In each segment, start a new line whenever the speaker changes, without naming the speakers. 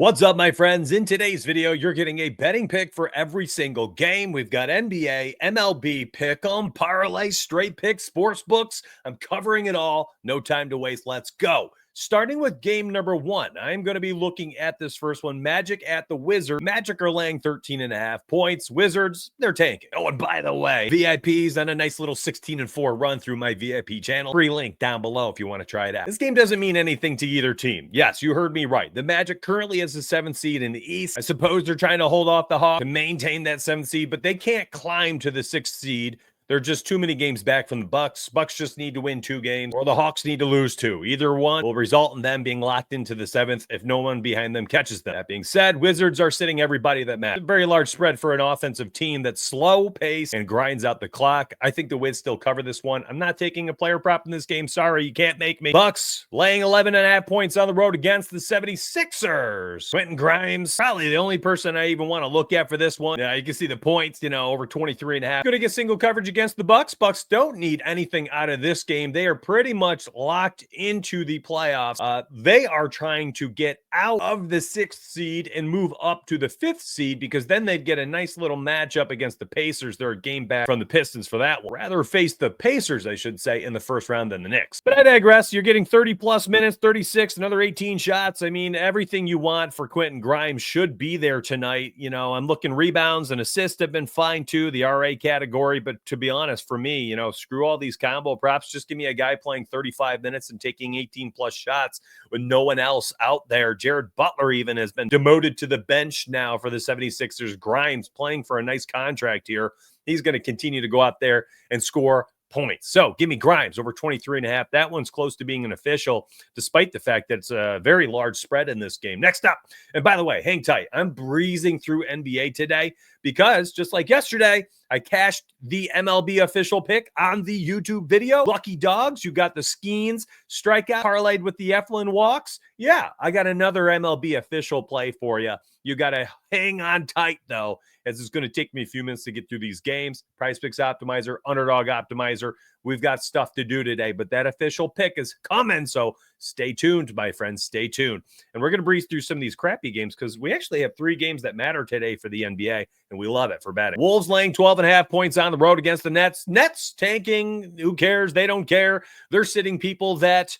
What's up, my friends? In today's video, you're getting a betting pick for every single game. We've got NBA, MLB, pick'em, parlay, straight picks, sports books. I'm covering it all. No time to waste. Let's go. Starting with game number one, I'm going to be looking at this first one. Magic at the Wizards. Magic are laying 13.5 points. Wizards, they're tanking. Oh, and by the way, VIPs on a nice little 16-4 run through my VIP channel. Free link down below if you want to try it out. This game doesn't mean anything to either team. Yes, you heard me right. The Magic currently is the 7th seed in the East. I suppose they're trying to hold off the Hawks to maintain that 7th seed, but they can't climb to the 6th seed. They're just too many games back from the Bucks. Bucks just need to win 2 games, or the Hawks need to lose 2. Either one will result in them being locked into the 7th if no one behind them catches them. That being said, Wizards are sitting everybody that matters. A very large spread for an offensive team that's slow paced and grinds out the clock. I think the Wiz still cover this one. I'm not taking a player prop in this game. Sorry, you can't make me. Bucks laying 11.5 points on the road against the 76ers. Quentin Grimes, probably the only person I even want to look at for this one. You can see the points, over 23.5. Going to get single coverage against the Bucks. Bucks don't need anything out of this game. They are pretty much locked into the playoffs. They are trying to get out of the 6th seed and move up to the 5th seed, because then they'd get a nice little matchup against the Pacers. They're a game back from the Pistons for that one. Rather face the Pacers, I should say, in the first round than the Knicks. But I digress. You're getting 30 plus minutes, 36, another 18 shots. I mean, everything you want for Quentin Grimes should be there tonight. I'm looking rebounds and assists have been fine too, the RA category, but to be honest, for me, screw all these combo props. Just give me a guy playing 35 minutes and taking 18 plus shots with no one else out there. Jared Butler even has been demoted to the bench now for the 76ers. Grimes playing for a nice contract here. He's going to continue to go out there and score points. So give me Grimes over 23.5. That one's close to being an official, despite the fact that it's a very large spread in this game. Next up, and by the way, hang tight. I'm breezing through NBA today because just like yesterday, I cashed the MLB official pick on the YouTube video. Lucky dogs, you got the Skeens strikeout parlayed with the Eflin walks. Yeah, I got another MLB official play for you. You got to hang on tight, though, as it's going to take me a few minutes to get through these games. Price Picks Optimizer, Underdog Optimizer. We've got stuff to do today, but that official pick is coming, so stay tuned, my friends. Stay tuned. And we're going to breeze through some of these crappy games because we actually have 3 games that matter today for the NBA, and we love it for betting. Wolves laying 12.5 points on the road against the Nets. Nets tanking. Who cares? They don't care. They're sitting people that,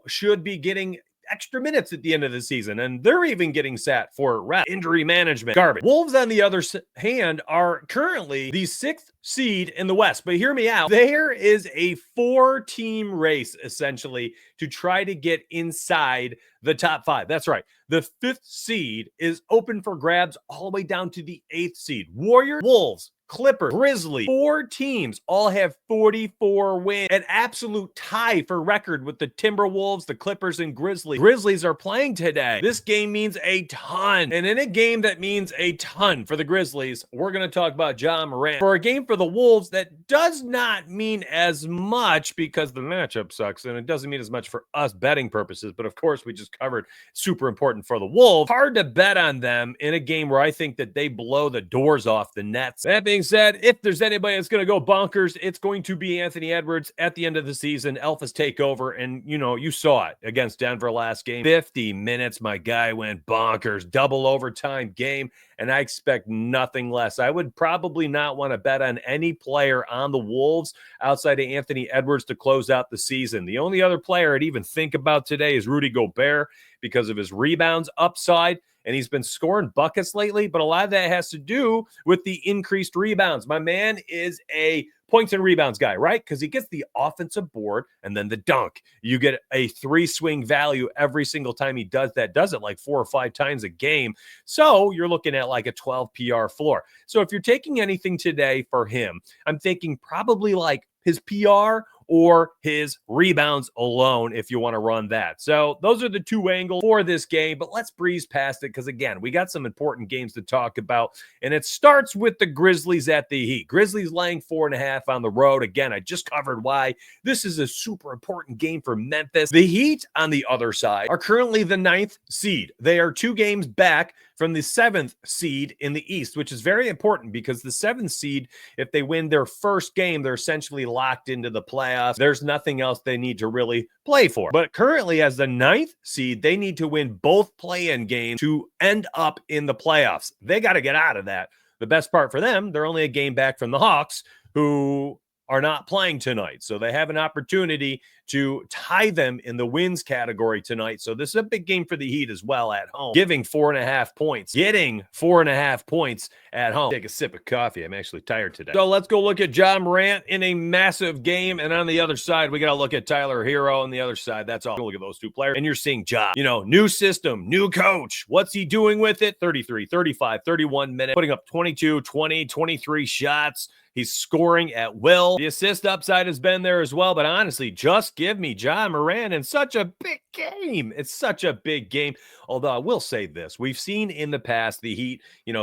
should be getting extra minutes at the end of the season, and they're even getting sat for rest. Injury management garbage. Wolves, on the other hand, are currently the 6th seed in the West, but hear me out. There is a 4-team race essentially to try to get inside the top 5. That's right. The 5th seed is open for grabs all the way down to the 8th seed. Warriors, Wolves, Clippers, Grizzlies, 4 teams all have 44 wins. An absolute tie for record with the Timberwolves, the Clippers, and Grizzlies. Grizzlies are playing today. This game means a ton. And in a game that means a ton for the Grizzlies, we're going to talk about Ja Morant. For a game for the Wolves, that does not mean as much because the matchup sucks, and it doesn't mean as much for us betting purposes. But of course, we just covered super important for the Wolves. Hard to bet on them in a game where I think that they blow the doors off the Nets. That being said, if there's anybody that's going to go bonkers, it's going to be Anthony Edwards at the end of the season. Alphas take over, and you saw it against Denver last game. 50 minutes, my guy went bonkers. Double overtime game, and I expect nothing less. I would probably not want to bet on any player on the Wolves outside of Anthony Edwards to close out the season. The only other player I'd even think about today is Rudy Gobert because of his rebounds upside. And he's been scoring buckets lately, but a lot of that has to do with the increased rebounds. My man is a points and rebounds guy, right? Because he gets the offensive board and then the dunk. You get a 3-swing value every single time he does that. Does it like 4 or 5 times a game. So you're looking at like a 12 PR floor. So if you're taking anything today for him, I'm thinking probably like his PR or his rebounds alone if you want to run that. So those are the 2 angles for this game, but let's breeze past it because, again, we got some important games to talk about, and it starts with the Grizzlies at the Heat. Grizzlies laying 4.5 on the road. Again, I just covered why this is a super important game for Memphis. The Heat, on the other side, are currently the 9th seed. They are 2 games back from the 7th seed in the East, which is very important because the 7th seed, if they win their first game, they're essentially locked into the playoffs. There's nothing else they need to really play for. But currently, as the 9th seed, they need to win both play-in games to end up in the playoffs. They got to get out of that. The best part for them, they're only a game back from the Hawks, who are not playing tonight. So they have an opportunity to tie them in the wins category tonight. So this is a big game for the Heat as well at home, giving 4.5 points, getting 4.5 points at home. Take a sip of coffee. I'm actually tired today. So let's go look at Ja Morant in a massive game. And on the other side, we got to look at Tyler Hero on the other side. That's all. Look at those two players. And you're seeing Ja, new system, new coach. What's he doing with it? 33, 35, 31 minutes, putting up 22, 20, 23 shots. He's scoring at will. The assist upside has been there as well, but honestly, just give me Ja Morant in such a big game. It's such a big game. Although I will say this, we've seen in the past the Heat,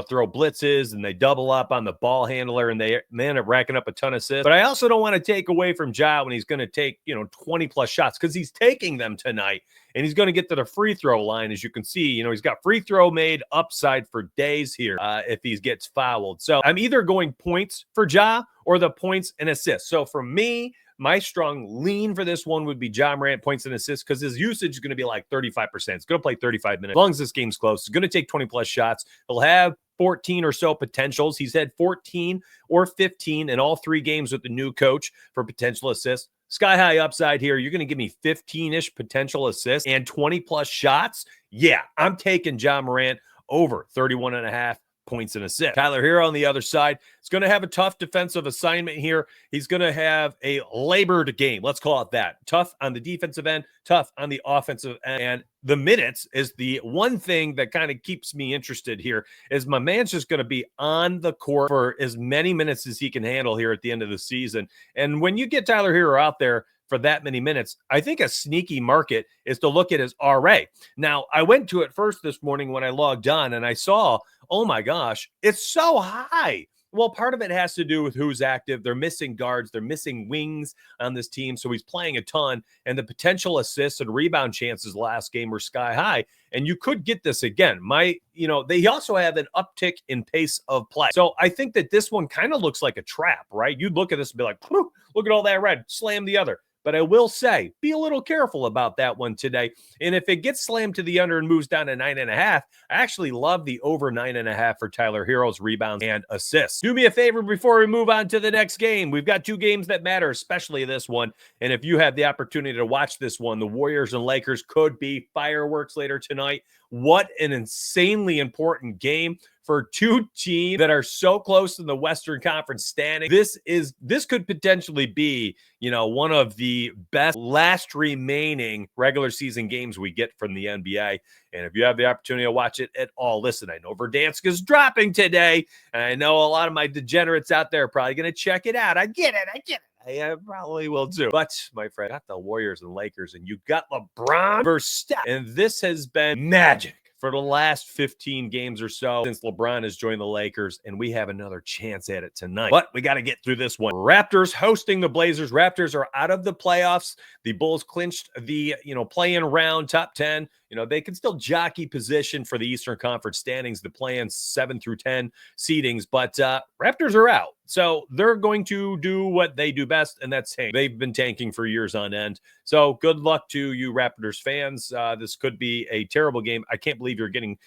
throw blitzes and they double up on the ball handler and they end up racking up a ton of assists. But I also don't want to take away from Ja when he's going to take, 20 plus shots, because he's taking them tonight. And he's going to get to the free throw line. As you can see, he's got free throw made upside for days here if he gets fouled. So I'm either going points for Ja or the points and assists. So for me, my strong lean for this one would be Ja Morant points and assists, because his usage is going to be like 35%. It's going to play 35 minutes. As long as this game's close, he's going to take 20 plus shots. He'll have 14 or so potentials. He's had 14 or 15 in all 3 games with the new coach for potential assists. Sky high upside here. You're going to give me 15-ish potential assists and 20 plus shots. Yeah, I'm taking Ja Morant over 31.5 points and assists. Tyler Hero on the other side is going to have a tough defensive assignment here. He's going to have a labored game. Let's call it that. Tough on the defensive end, tough on the offensive end. And the minutes is the one thing that kind of keeps me interested here, is my man's just going to be on the court for as many minutes as he can handle here at the end of the season. And when you get Tyler Hero out there for that many minutes, I think a sneaky market is to look at his RA. Now, I went to it first this morning when I logged on and I saw, oh my gosh, it's so high. Well, part of it has to do with who's active. They're missing guards. They're missing wings on this team. So he's playing a ton, and the potential assists and rebound chances last game were sky high. And you could get this again. They also have an uptick in pace of play. So I think that this one kind of looks like a trap, right? You'd look at this and be like, look at all that red, slam the other. But I will say, be a little careful about that one today. And if it gets slammed to the under and moves down to 9.5, I actually love the over 9.5 for Tyler Hero's rebounds and assists. Do me a favor before we move on to the next game. We've got 2 games that matter, especially this one. And if you have the opportunity to watch this one, the Warriors and Lakers could be fireworks later tonight. What an insanely important game for 2 teams that are so close in the Western Conference standing. This could potentially be, one of the best last remaining regular season games we get from the NBA. And if you have the opportunity to watch it at all, listen, I know Verdansk is dropping today, and I know a lot of my degenerates out there are probably going to check it out. I get it. I probably will too. But, my friend, got the Warriors and Lakers, and you got LeBron versus Steph. And this has been magic for the last 15 games or so since LeBron has joined the Lakers, and we have another chance at it tonight. But we got to get through this one. Raptors hosting the Blazers. Raptors are out of the playoffs. The Bulls clinched the, play-in round, top 10. They can still jockey position for the Eastern Conference standings, the play-in 7 through 10 seedings, but Raptors are out. So they're going to do what they do best, and that's tank. They've been tanking for years on end. So good luck to you Raptors fans. This could be a terrible game. I can't believe you're getting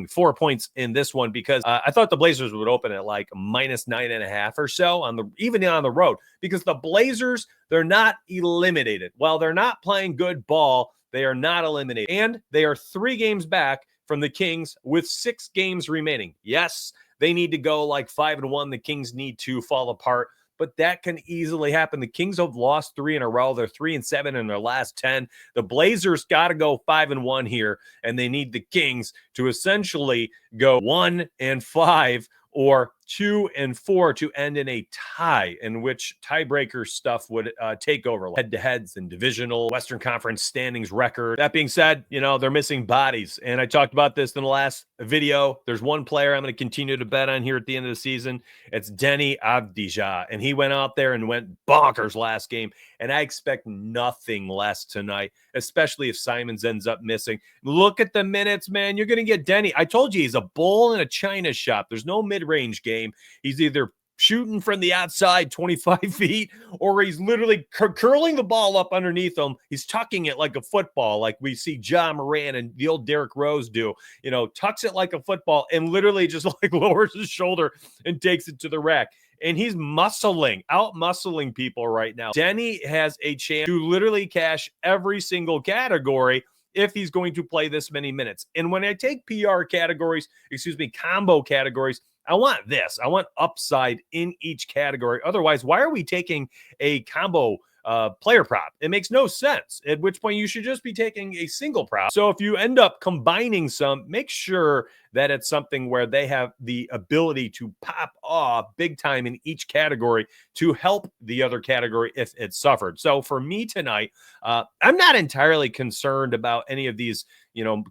4 points in this one, because I thought the Blazers would open at like -9.5 or so even on the road, because the Blazers, they're not eliminated. While they're not playing good ball, they are not eliminated. And they are 3 games back from the Kings with 6 games remaining. Yes, they need to go like 5-1. The Kings need to fall apart, but that can easily happen. The Kings have lost 3 in a row. They're 3-7 in their last 10. The Blazers got to go 5-1 here, and they need the Kings to essentially go 1-5 or 2-4 to end in a tie, in which tiebreaker stuff would take over, head-to-heads and divisional Western Conference standings record. That being said, they're missing bodies, and I talked about this in the last video. There's one player I'm going to continue to bet on here at the end of the season. It's Denny Avdija, and he went out there and went bonkers last game, and I expect nothing less tonight, especially if Simons ends up missing. Look at the minutes, man. You're going to get Denny. I told you he's a bull in a china shop. There's no mid-range game. He's either shooting from the outside 25 feet, or he's literally curling the ball up underneath him. He's tucking it like a football, like we see John Moran and the old Derrick Rose do, tucks it like a football and literally just like lowers his shoulder and takes it to the rack. And he's out-muscling people right now. Denny has a chance to literally cash every single category if he's going to play this many minutes. And when I take combo categories, I want this. I want upside in each category. Otherwise, why are we taking a combo player prop? It makes no sense, at which point you should just be taking a single prop. So if you end up combining some, make sure that it's something where they have the ability to pop off big time in each category to help the other category if it suffered. So for me tonight, I'm not entirely concerned about any of these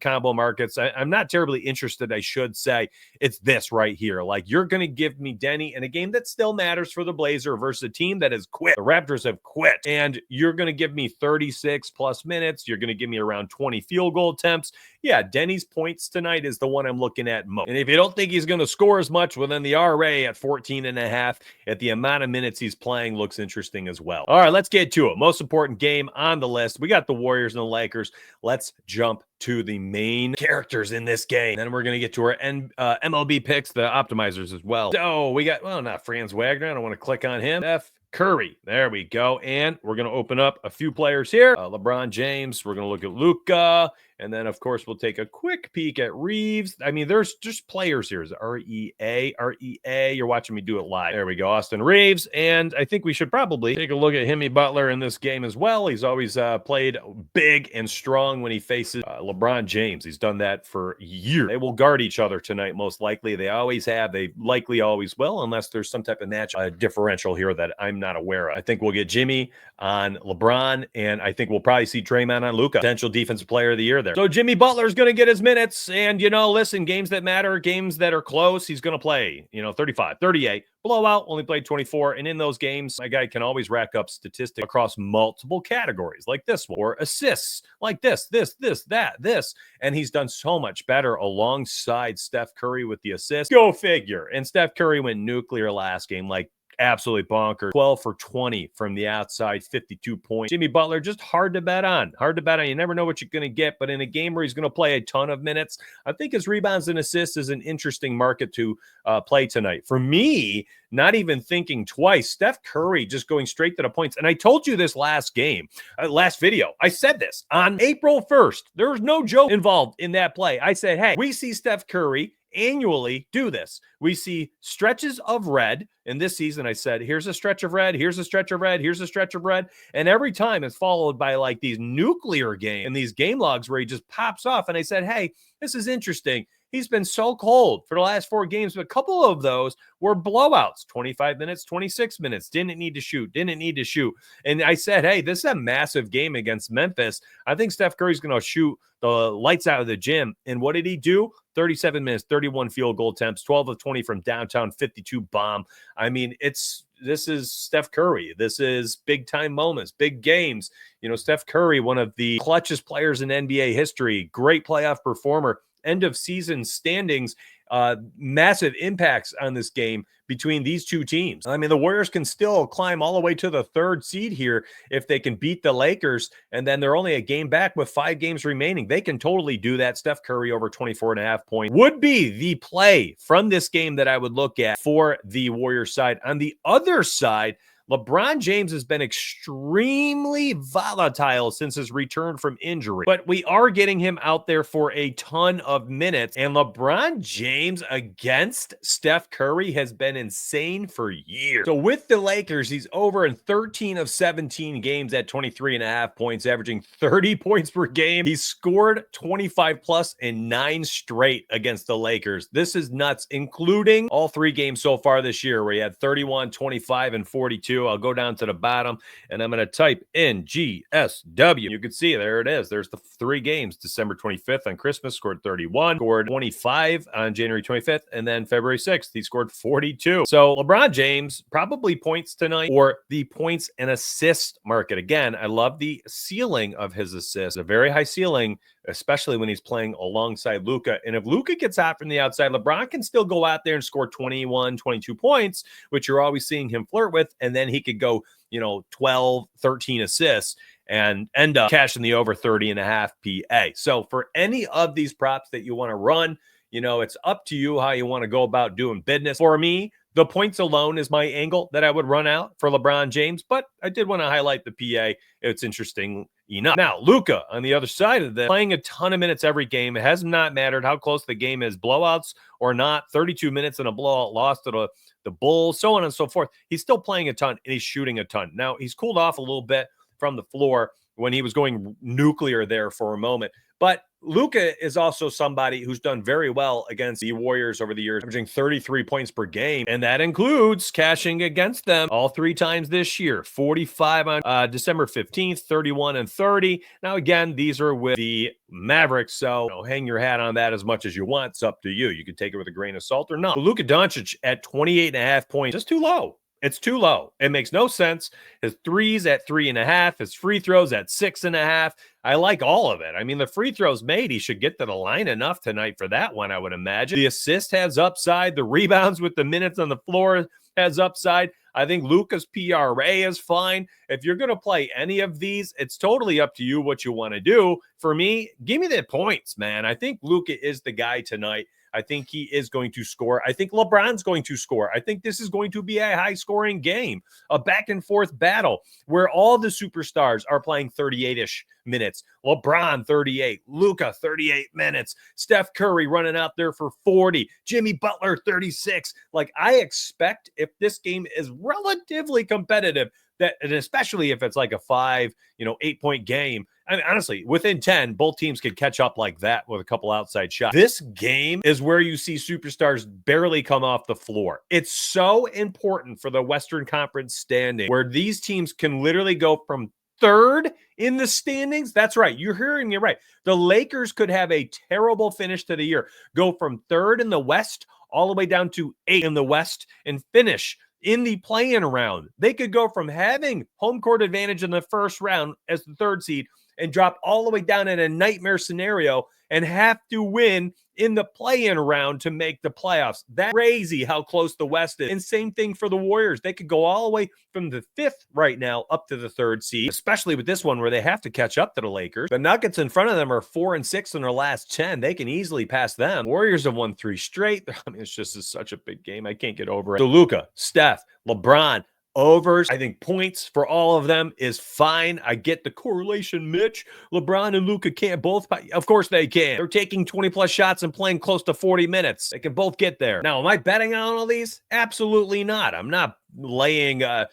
combo markets. I'm not terribly interested, I should say. It's this right here. Like, you're going to give me Denny in a game that still matters for the Blazer versus a team that has quit. The Raptors have quit. And you're going to give me 36 plus minutes. You're going to give me around 20 field goal attempts. Yeah, Denny's points tonight is the one I'm looking at most. And if you don't think he's going to score as much, well, then the RA at 14.5 at the amount of minutes he's playing looks interesting as well. All right, let's get to it. Most important game on the list. We got the Warriors and the Lakers. Let's jump to the main characters in this game. Then we're going to get to our MLB picks, the optimizers as well. So we got, not Franz Wagner. I don't want to click on him. Steph Curry. There we go. And we're going to open up a few players here. LeBron James. We're going to look at Luka. And then, of course, we'll take a quick peek at Reeves. I mean, there's just players here. Is R-E-A. You're watching me do it live. There we go. Austin Reeves. And I think we should probably take a look at Jimmy Butler in this game as well. He's always played big and strong when he faces LeBron James. He's done that for years. They will guard each other tonight, most likely. They always have. They likely always will, unless there's some type of match differential here that I'm not aware of. I think we'll get Jimmy on LeBron, and I think we'll probably see Draymond on Luka. Potential defensive player of the year there. So Jimmy Butler's going to get his minutes, and, listen, games that matter, games that are close, he's going to play, 35, 38. Blowout, only played 24, and in those games, my guy can always rack up statistics across multiple categories, like this one, or assists, like this, this, and he's done so much better alongside Steph Curry with the assists. Go figure. And Steph Curry went nuclear last game, like absolutely bonkers. 12 for 20 from the outside, 52 points. Jimmy Butler, just hard to bet on. You never know what you're going to get, but in a game where he's going to play a ton of minutes, I think his rebounds and assists is an interesting market to play tonight. For me, not even thinking twice, Steph Curry just going straight to the points. And I told you this last video. I said this on April 1st. There was no joke involved in that play. I said, hey, we see Steph Curry annually do this. We see stretches of red. In this season, I said, here's a stretch of red, here's a stretch of red, here's a stretch of red. And every time it's followed by like these nuclear games and these game logs where he just pops off. And I said, hey, this is interesting. He's been so cold for the last 4 games, but a couple of those were blowouts, 25 minutes, 26 minutes, didn't need to shoot. And I said, hey, this is a massive game against Memphis. I think Steph Curry's going to shoot the lights out of the gym. And what did he do? 37 minutes, 31 field goal attempts, 12 of 20 from downtown, 52 bomb. I mean, this is Steph Curry. This is big time moments, big games. Steph Curry, one of the clutchest players in NBA history, great playoff performer. End of season standings, massive impacts on this game between these two teams. I mean, the Warriors can still climb all the way to the 3rd seed here if they can beat the Lakers, and then they're only a game back with 5 games remaining. They can totally do that. Steph Curry over 24.5 points would be the play from this game that I would look at for the Warriors side. On the other side, LeBron James has been extremely volatile since his return from injury, but we are getting him out there for a ton of minutes. And LeBron James against Steph Curry has been insane for years. So with the Lakers, he's over in 13 of 17 games at 23.5 points, averaging 30 points per game. He scored 25 plus in 9 straight against the Lakers. This is nuts, including all 3 games so far this year where he had 31, 25, and 42. I'll go down to the bottom and I'm going to type in GSW. You can see there it is. There's the 3 games. December 25th on Christmas, scored 31, scored 25 on January 25th, and then February 6th, he scored 42. So LeBron James probably points tonight, or the points and assist market. Again, I love the ceiling of his assists, a very high ceiling, especially when he's playing alongside Luka. And if Luka gets hot from the outside, LeBron can still go out there and score 21, 22 points, which you're always seeing him flirt with. And then he could go, 12, 13 assists and end up cashing the over 30.5 PA. So for any of these props that you want to run, it's up to you how you want to go about doing business. For me, the points alone is my angle that I would run out for LeBron James, but I did want to highlight the PA. It's interesting enough. Now, Luka on the other side of this, playing a ton of minutes every game. It has not mattered how close the game is, blowouts or not, 32 minutes in a blowout loss to the Bulls, so on and so forth. He's still playing a ton and he's shooting a ton. Now, he's cooled off a little bit from the floor when he was going nuclear there for a moment. But Luka is also somebody who's done very well against the Warriors over the years, averaging 33 points per game. And that includes cashing against them all 3 times this year. 45 on December 15th, 31 and 30. Now, again, these are with the Mavericks, so hang your hat on that as much as you want. It's up to you. You can take it with a grain of salt or not. Luka Doncic at 28.5 points, just too low. It's too low. It makes no sense. His threes at 3.5, his free throws at 6.5. I like all of it. I mean, the free throws made, he should get to the line enough tonight for that one, I would imagine. The assist has upside. The rebounds with the minutes on the floor has upside. I think Luka's PRA is fine. If you're going to play any of these, it's totally up to you what you want to do. For me, give me the points, man. I think Luka is the guy tonight. I think he is going to score. I think LeBron's going to score. I think this is going to be a high-scoring game, a back-and-forth battle where all the superstars are playing 38-ish minutes. LeBron, 38. Luka, 38 minutes. Steph Curry running out there for 40. Jimmy Butler, 36. Like, I expect if this game is relatively competitive, and especially if it's like a 8-point game, I mean, honestly, within 10, both teams could catch up like that with a couple outside shots. This game is where you see superstars barely come off the floor. It's so important for the Western Conference standing, where these teams can literally go from 3rd in the standings. That's right. You're hearing me right. The Lakers could have a terrible finish to the year, go from 3rd in the West all the way down to 8th in the West and finish in the play-in round. They could go from having home court advantage in the first round as the 3rd seed and drop all the way down in a nightmare scenario and have to win in the play-in round to make the playoffs. That's crazy how close the West is. And same thing for the Warriors. They could go all the way from the 5th right now up to the 3rd seed, especially with this one where they have to catch up to the Lakers. The Nuggets in front of them are 4-6 in their last 10. They can easily pass them. Warriors have won 3 straight. I mean, it's such a big game. I can't get over it. So Luka, Steph, LeBron, overs. I think points for all of them is fine. I get the correlation, Mitch. LeBron and Luka can't both. Of course they can. They're taking 20-plus shots and playing close to 40 minutes. They can both get there. Now, am I betting on all these? Absolutely not. I'm not laying a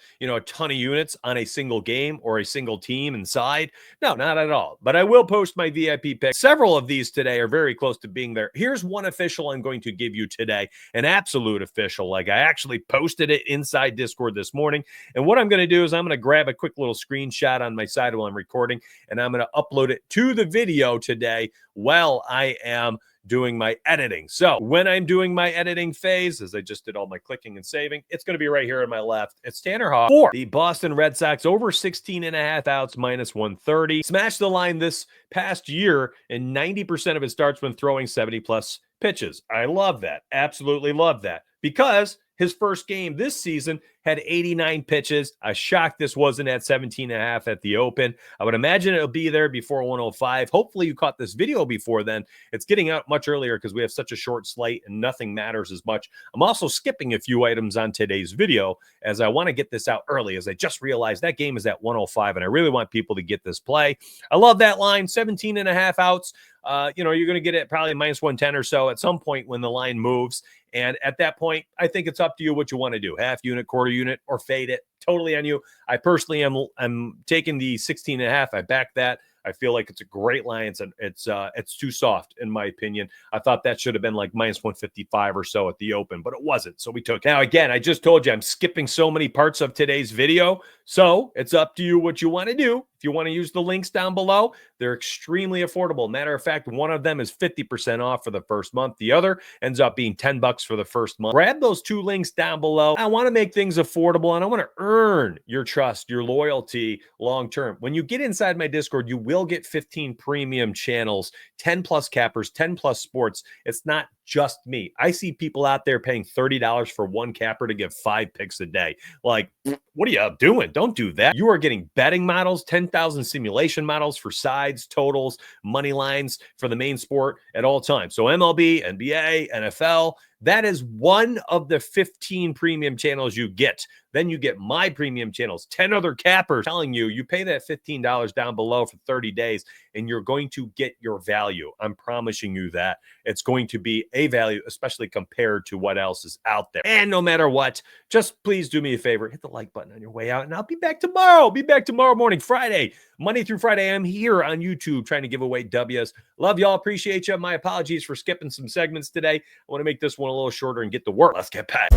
ton of units on a single game or a single team inside. No, not at all. But I will post my VIP picks. Several of these today are very close to being there. Here's one official I'm going to give you today, an absolute official. Like, I actually posted it inside Discord this morning. And what I'm going to do is I'm going to grab a quick little screenshot on my side while I'm recording, and I'm going to upload it to the video today while I am doing my editing. So when I'm doing my editing phase, as I just did all my clicking and saving, it's going to be right here on my left. It's Tanner Hawk for the Boston Red Sox over 16.5 outs minus 130. Smashed the line this past year in 90% of his starts when throwing 70+ pitches. I love that. Absolutely love that. Because his first game this season had 89 pitches. I was shocked this wasn't at 17.5 at the open. I would imagine it'll be there before 105. Hopefully you caught this video before then. It's getting out much earlier because we have such a short slate and nothing matters as much. I'm also skipping a few items on today's video as I want to get this out early, as I just realized that game is at 105 and I really want people to get this play. I love that line, 17.5 outs. You're going to get it probably minus 110 or so at some point when the line moves. And at that point, I think it's up to you what you want to do. Half unit, quarter unit, or fade it. Totally on you. I personally am taking the 16.5. I back that. I feel like it's a great line. It's too soft, in my opinion. I thought that should have been like minus 155 or so at the open, but it wasn't. So we took it. Now, again, I just told you I'm skipping so many parts of today's video. So it's up to you what you want to do. If you want to use the links down below, they're extremely affordable. Matter of fact, one of them is 50% off for the first month. The other ends up being $10 for the first month. Grab those two links down below. I want to make things affordable and I want to earn your trust, your loyalty long term. When you get inside my Discord, you will get 15 premium channels, 10 plus cappers, 10 plus sports. It's not just me. I see people out there paying $30 for one capper to give 5 picks a day. Like, what are you doing? Don't do that. You are getting betting models, 10,000 simulation models for sides, totals, money lines for the main sport at all times. So MLB, NBA, NFL, that is one of the 15 premium channels you get. Then you get my premium channels, 10 other cappers telling you, you pay that $15 down below for 30 days and you're going to get your value. I'm promising you that. It's going to be a value, especially compared to what else is out there. And no matter what, just please do me a favor, hit the like button on your way out and I'll be back tomorrow. Be back tomorrow morning, Friday, Monday through Friday. I'm here on YouTube trying to give away W's. Love y'all. Appreciate you. My apologies for skipping some segments today. I want to make this one a little shorter and get to work. Let's get back.